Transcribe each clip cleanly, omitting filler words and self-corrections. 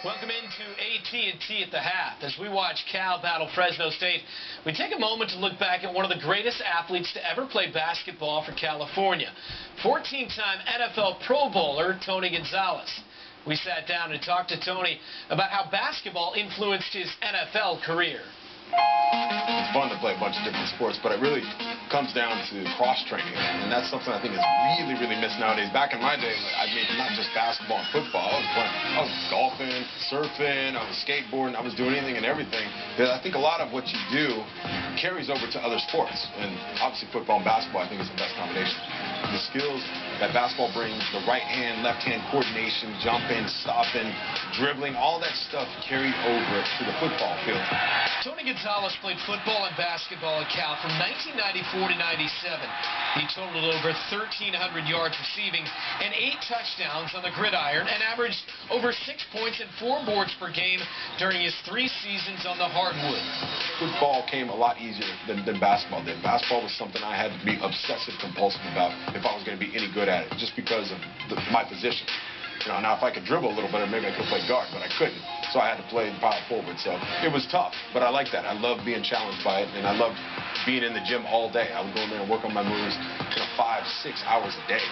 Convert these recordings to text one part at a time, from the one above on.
Welcome into AT&T at the half. As we watch Cal battle Fresno State, we take a moment to look back at one of the greatest athletes to ever play basketball for California, 14-time NFL Pro Bowler Tony Gonzalez. We sat down and talked to Tony about how basketball influenced his NFL career. It's fun to play a bunch of different sports, but it really comes down to cross-training, and that's something I think is really missed nowadays. Back in my day, I mean, not just basketball and football. I was golfing, surfing, I was skateboarding, I was doing anything and everything. Because I think a lot of what you do carries over to other sports, and obviously football and basketball I think is the best combination. The skills that basketball brings, the right hand, left hand coordination, jumping, stopping, dribbling, all that stuff carried over to the football field. Tony Gonzalez played football and basketball at Cal from 1994 to 97. He totaled over 1,300 yards receiving and 8 touchdowns on the gridiron and averaged over 6 points and 4 boards per game during his 3 seasons on the hardwood. Football came a lot easier than basketball did. Basketball was something I had to be obsessive compulsive about if I was going to be any good at it, just because of my position. You know, now if I could dribble a little bit, maybe I could play guard, but I couldn't. So I had to play power forward. So it was tough, but I like that. I love being challenged by it, and I loved being in the gym all day. I would go in there and work on my moves, 5-6 hours a day.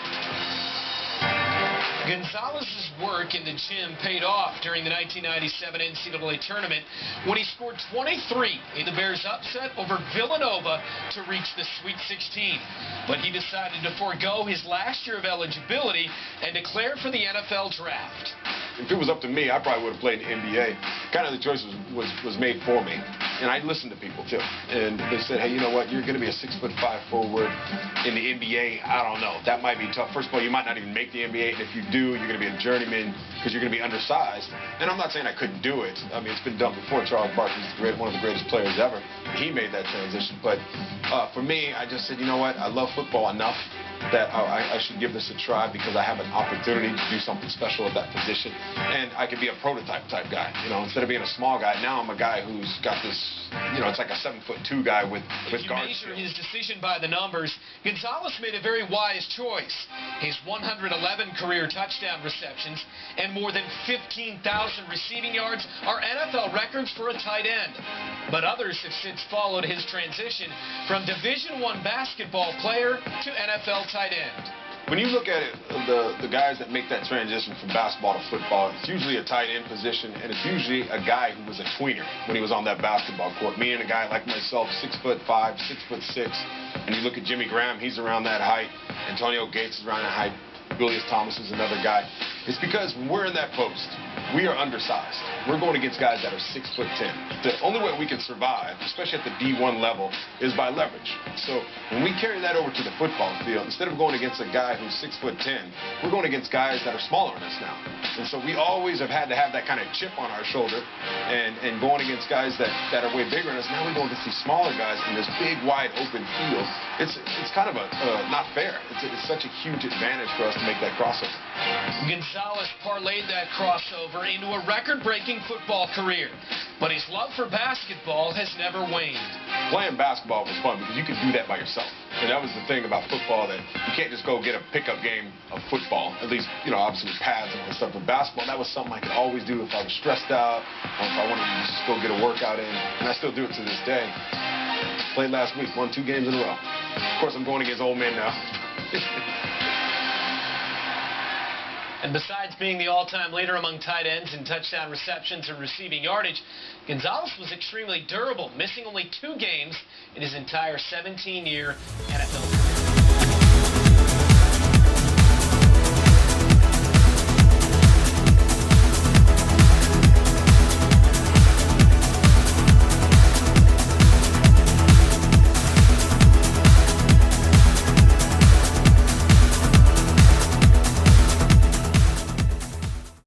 Gonzalez's work in the gym paid off during the 1997 NCAA tournament when he scored 23 in the Bears' upset over Villanova to reach the Sweet 16. But he decided to forego his last year of eligibility and declare for the NFL draft. If it was up to me, I probably would have played in the NBA. Kind of the choice was made for me. And I listened to people, too. And they said, hey, you know what? You're going to be a 6'5" forward in the NBA. I don't know. That might be tough. First of all, you might not even make the NBA. And if you do, you're going to be a journeyman because you're going to be undersized. And I'm not saying I couldn't do it. I mean, it's been done before. Charles Barkley's one of the greatest players ever. He made that transition. But for me, I just said, you know what? I love football enough that I should give this a try because I have an opportunity to do something special at that position. And I could be a prototype type guy. You know, instead of being a small guy, now I'm a guy who's got this, you know, it's like a 7'2" guy with guard. If you measure his decision by the numbers, Gonzalez made a very wise choice. His 111 career touchdown receptions and more than 15,000 receiving yards are NFL records for a tight end. But others have since followed his transition from Division I basketball player to NFL tight end. When you look at it, the guys that make that transition from basketball to football, it's usually a tight end position, and it's usually a guy who was a tweener when he was on that basketball court. Me and a guy like myself, 6'5", 6'6", and you look at Jimmy Graham, he's around that height. Antonio Gates is around that height. Julius Thomas is another guy. It's because when we're in that post, we are undersized. We're going against guys that are 6'10". The only way we can survive, especially at the D1 level, is by leverage. So when we carry that over to the football field, instead of going against a guy who's 6'10", we're going against guys that are smaller than us now. And so we always have had to have that kind of chip on our shoulder and going against guys that are way bigger than us. Now we're going against these smaller guys in this big, wide open field. It's kind of not fair. It's such a huge advantage for us to make that crossover. Gonzalez parlayed that crossover into a record-breaking football career, but his love for basketball has never waned. Playing basketball was fun because you could do that by yourself. And that was the thing about football, that you can't just go get a pickup game of football, at least, you know, obviously with pads and all that stuff. But basketball, that was something I could always do if I was stressed out, or if I wanted to just go get a workout in. And I still do it to this day. Played last week, won 2 games in a row. Of course, I'm going against old men now. And besides being the all-time leader among tight ends in touchdown receptions and receiving yardage, Gonzalez was extremely durable, missing only 2 games in his entire 17-year NFL career.